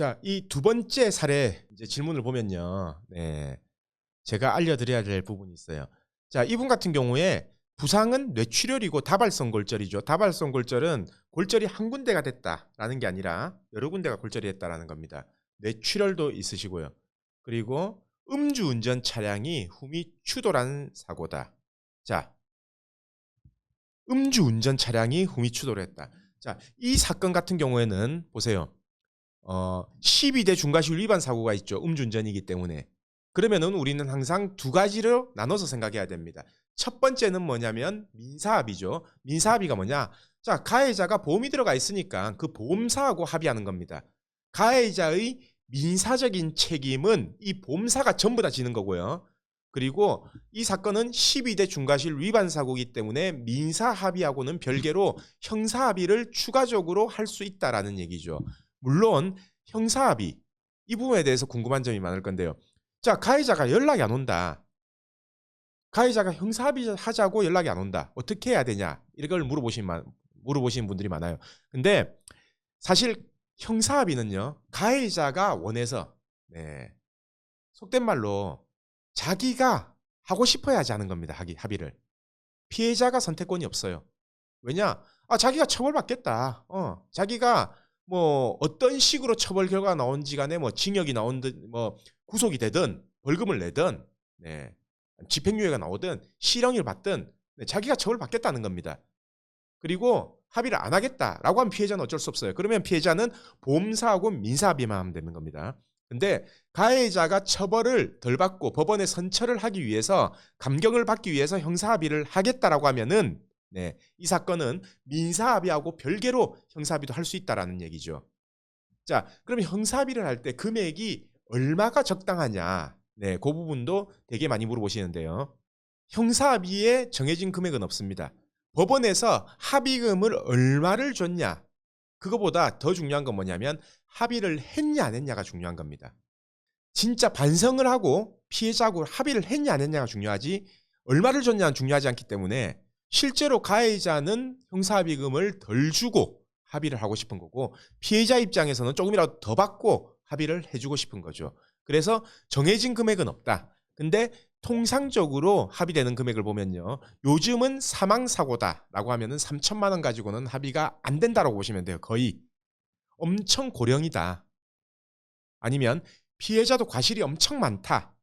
자, 이 두 번째 사례 이제 질문을 보면요. 네. 제가 알려드려야 될 부분이 있어요. 자, 이분 같은 경우에 부상은 뇌출혈이고 다발성 골절이죠. 다발성 골절은 골절이 한 군데가 됐다라는 게 아니라 여러 군데가 골절이 됐다라는 겁니다. 뇌출혈도 있으시고요. 그리고 음주운전 차량이 후미 추돌한 사고다. 자, 음주운전 차량이 후미 추돌을 했다. 자, 이 사건 같은 경우에는 보세요. 12대 중과실 위반 사고가 있죠. 음주운전이기 때문에. 그러면은 우리는 항상 두 가지로 나눠서 생각해야 됩니다. 첫 번째는 뭐냐면 민사합의죠. 민사합의가 뭐냐? 자, 가해자가 보험이 들어가 있으니까 그 보험사하고 합의하는 겁니다. 가해자의 민사적인 책임은 이 보험사가 전부 다 지는 거고요. 그리고 이 사건은 12대 중과실 위반 사고이기 때문에 민사합의하고는 별개로 형사합의를 추가적으로 할 수 있다라는 얘기죠. 물론 형사합의 이 부분에 대해서 궁금한 점이 많을 건데요. 자, 가해자가 연락이 안 온다. 가해자가 형사합의 하자고 연락이 안 온다. 어떻게 해야 되냐? 이걸 물어보시는 분들이 많아요. 근데 사실 형사합의는요. 가해자가 원해서 속된 말로 자기가 하고 싶어야 하지 않은 겁니다. 합의를. 피해자가 선택권이 없어요. 왜냐? 자기가 처벌받겠다. 자기가 뭐 어떤 식으로 처벌 결과가 나온지 간에 뭐 징역이 나온든 뭐 구속이 되든 벌금을 내든 집행유예가 나오든 실형을 받든 자기가 처벌받겠다는 겁니다. 그리고 합의를 안 하겠다라고 하면 피해자는 어쩔 수 없어요. 그러면 피해자는 보험사하고 민사합의만 하면 되는 겁니다. 근데 가해자가 처벌을 덜 받고 법원에 선처를 하기 위해서 감경을 받기 위해서 형사합의를 하겠다라고 하면은 이 사건은 민사합의하고 별개로 형사합의도 할 수 있다라는 얘기죠. 자, 그럼 형사합의를 할 때 금액이 얼마가 적당하냐? 그 부분도 되게 많이 물어보시는데요. 형사합의에 정해진 금액은 없습니다. 법원에서 합의금을 얼마를 줬냐? 그거보다 더 중요한 건 뭐냐면 합의를 했냐 안 했냐가 중요한 겁니다. 진짜 반성을 하고 피해자하고 합의를 했냐 안 했냐가 중요하지 얼마를 줬냐는 중요하지 않기 때문에 실제로 가해자는 형사합의금을 덜 주고 합의를 하고 싶은 거고 피해자 입장에서는 조금이라도 더 받고 합의를 해주고 싶은 거죠. 그래서 정해진 금액은 없다. 근데 통상적으로 합의되는 금액을 보면요. 요즘은 사망사고다라고 하면은 3천만 원 가지고는 합의가 안 된다라고 보시면 돼요. 거의. 엄청 고령이다. 아니면 피해자도 과실이 엄청 많다.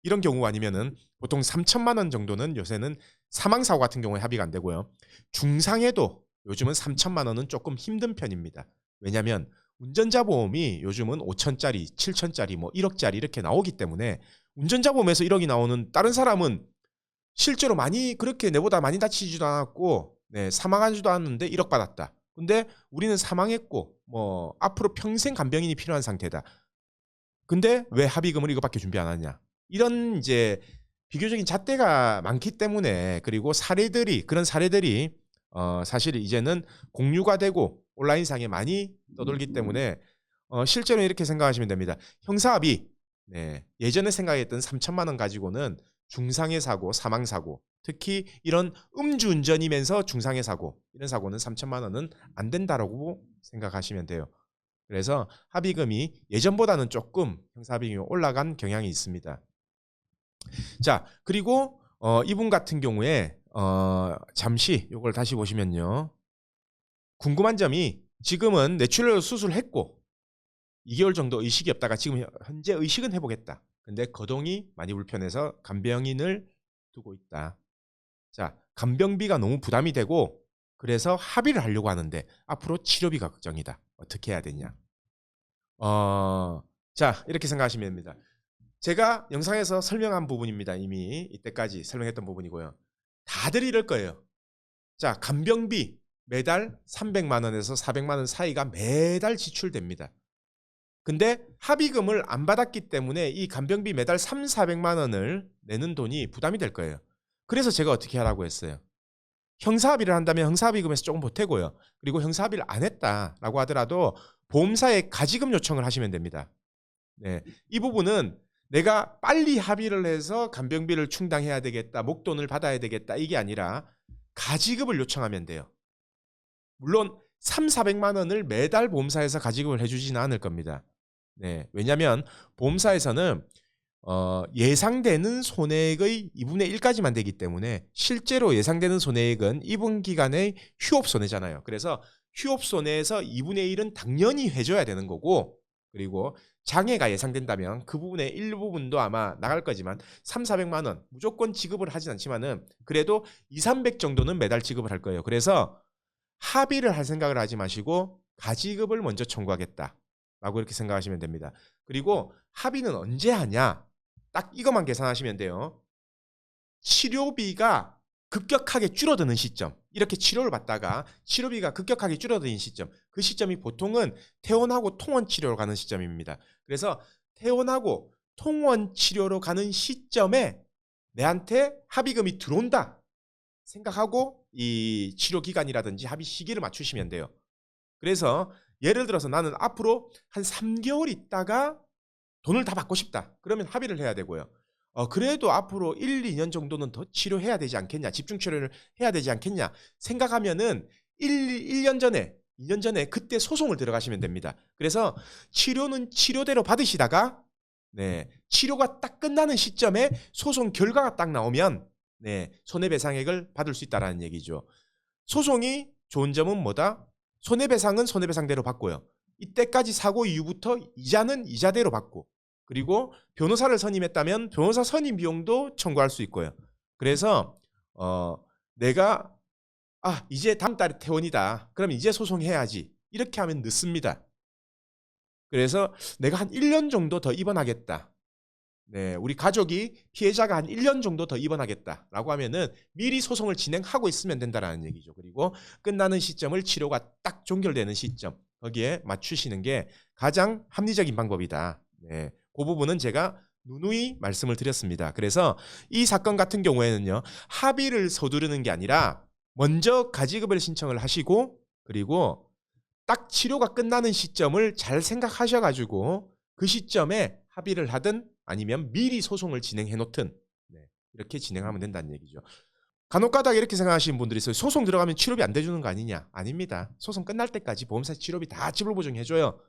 이런 경우 아니면은 보통 3천만 원 정도는 요새는 사망사고 같은 경우에 합의가 안 되고요. 중상해도 요즘은 3천만 원은 조금 힘든 편입니다. 왜냐하면 운전자 보험이 요즘은 5천짜리, 7천짜리, 뭐 1억짜리 이렇게 나오기 때문에 운전자 보험에서 1억이 나오는 다른 사람은 실제로 많이 그렇게 내보다 많이 다치지도 않았고 사망하지도 않았는데 1억 받았다. 근데 우리는 사망했고 뭐 앞으로 평생 간병인이 필요한 상태다. 근데 왜 합의금을 이거밖에 준비 안 하냐? 이런 이제 비교적인 잣대가 많기 때문에 그리고 그런 사례들이 사실 이제는 공유가 되고 온라인상에 많이 떠돌기 때문에 실제로 이렇게 생각하시면 됩니다. 형사합의 예전에 생각했던 3천만 원 가지고는 중상해 사고, 사망 사고, 특히 이런 음주운전이면서 중상해 사고 이런 사고는 3천만 원은 안 된다라고 생각하시면 돼요. 그래서 합의금이 예전보다는 조금 형사합의금이 올라간 경향이 있습니다. 자, 그리고 이분 같은 경우에 잠시 이걸 다시 보시면요. 궁금한 점이 지금은 뇌출혈 수술했고 2개월 정도 의식이 없다가 지금 현재 의식은 해보겠다. 근데 거동이 많이 불편해서 간병인을 두고 있다. 자, 간병비가 너무 부담이 되고 그래서 합의를 하려고 하는데 앞으로 치료비가 걱정이다. 어떻게 해야 되냐? 자, 이렇게 생각하시면 됩니다. 제가 영상에서 설명한 부분입니다. 이미 이때까지 설명했던 부분이고요. 다들 이럴 거예요. 자, 간병비 매달 300만 원에서 400만 원 사이가 매달 지출됩니다. 근데 합의금을 안 받았기 때문에 이 간병비 매달 400만 원을 내는 돈이 부담이 될 거예요. 그래서 제가 어떻게 하라고 했어요. 형사합의를 한다면 형사합의금에서 조금 보태고요. 그리고 형사합의를 안 했다라고 하더라도 보험사에 가지금 요청을 하시면 됩니다. 이 부분은 내가 빨리 합의를 해서 간병비를 충당해야 되겠다, 목돈을 받아야 되겠다 이게 아니라 가지급을 요청하면 돼요. 물론 400만 원을 매달 보험사에서 가지급을 해주지는 않을 겁니다. 네, 왜냐하면 보험사에서는 예상되는 손해액의 2분의 1까지만 되기 때문에 실제로 예상되는 손해액은 입원 기간의 휴업 손해잖아요. 그래서 휴업 손해에서 2분의 1은 당연히 해줘야 되는 거고, 그리고 장애가 예상된다면 그 부분의 일부분도 아마 나갈 거지만 3,400만 원 무조건 지급을 하진 않지만은 그래도 2, 300 정도는 매달 지급을 할 거예요. 그래서 합의를 할 생각을 하지 마시고 가지급을 먼저 청구하겠다 라고 이렇게 생각하시면 됩니다. 그리고 합의는 언제 하냐? 딱 이것만 계산하시면 돼요. 치료비가 급격하게 줄어드는 시점, 이렇게 치료를 받다가 치료비가 급격하게 줄어드는 시점, 그 시점이 보통은 퇴원하고 통원 치료로 가는 시점입니다. 그래서 퇴원하고 통원 치료로 가는 시점에 내한테 합의금이 들어온다 생각하고 이 치료 기간이라든지 합의 시기를 맞추시면 돼요. 그래서 예를 들어서 나는 앞으로 한 3개월 있다가 돈을 다 받고 싶다. 그러면 합의를 해야 되고요. 그래도 앞으로 1, 2년 정도는 더 치료해야 되지 않겠냐. 집중 치료를 해야 되지 않겠냐. 생각하면은 1년 전에, 2년 전에 그때 소송을 들어가시면 됩니다. 그래서 치료는 치료대로 받으시다가 네, 치료가 딱 끝나는 시점에 소송 결과가 딱 나오면 네, 손해배상액을 받을 수 있다는 얘기죠. 소송이 좋은 점은 뭐다? 손해배상은 손해배상대로 받고요. 이때까지 사고 이후부터 이자는 이자대로 받고, 그리고 변호사를 선임했다면 변호사 선임 비용도 청구할 수 있고요. 그래서 내가 이제 다음 달에 퇴원이다. 그럼 이제 소송해야지. 이렇게 하면 늦습니다. 그래서 내가 한 1년 정도 더 입원하겠다. 네, 우리 가족이 피해자가 한 1년 정도 더 입원하겠다라고 하면은 미리 소송을 진행하고 있으면 된다라는 얘기죠. 그리고 끝나는 시점을 치료가 딱 종결되는 시점, 거기에 맞추시는 게 가장 합리적인 방법이다. 네, 그 부분은 제가 누누이 말씀을 드렸습니다. 그래서 이 사건 같은 경우에는요, 합의를 서두르는 게 아니라 먼저 가지급을 신청을 하시고, 그리고 딱 치료가 끝나는 시점을 잘 생각하셔가지고 그 시점에 합의를 하든 아니면 미리 소송을 진행해 놓든 이렇게 진행하면 된다는 얘기죠. 간혹가다가 이렇게 생각하시는 분들이 있어요. 소송 들어가면 치료비 안 대주는 거 아니냐? 아닙니다. 소송 끝날 때까지 보험사 치료비 다 지불 보증해줘요.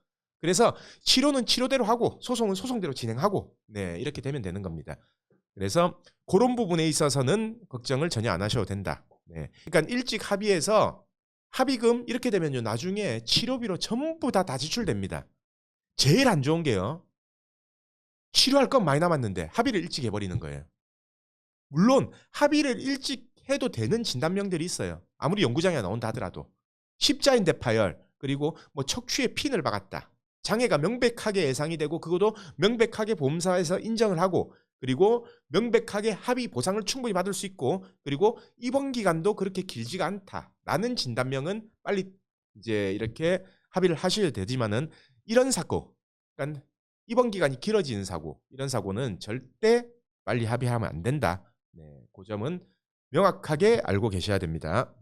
그래서 치료는 치료대로 하고 소송은 소송대로 진행하고 이렇게 되면 되는 겁니다. 그래서 그런 부분에 있어서는 걱정을 전혀 안 하셔도 된다. 그러니까 일찍 합의해서 합의금 이렇게 되면요, 나중에 치료비로 전부 다 지출됩니다. 제일 안 좋은 게요, 치료할 건 많이 남았는데 합의를 일찍 해버리는 거예요. 물론 합의를 일찍 해도 되는 진단명들이 있어요. 아무리 연구장에 나온다 하더라도 십자인대 파열, 그리고 뭐 척추에 핀을 박았다, 장애가 명백하게 예상이 되고 그것도 명백하게 보험사에서 인정을 하고, 그리고 명백하게 합의 보상을 충분히 받을 수 있고, 그리고 입원 기간도 그렇게 길지가 않다라는 진단명은 빨리 이제 이렇게 합의를 하셔야 되지만은, 이런 사고, 그러니까 입원 기간이 길어지는 사고, 이런 사고는 절대 빨리 합의하면 안 된다. 그 점은 명확하게 알고 계셔야 됩니다.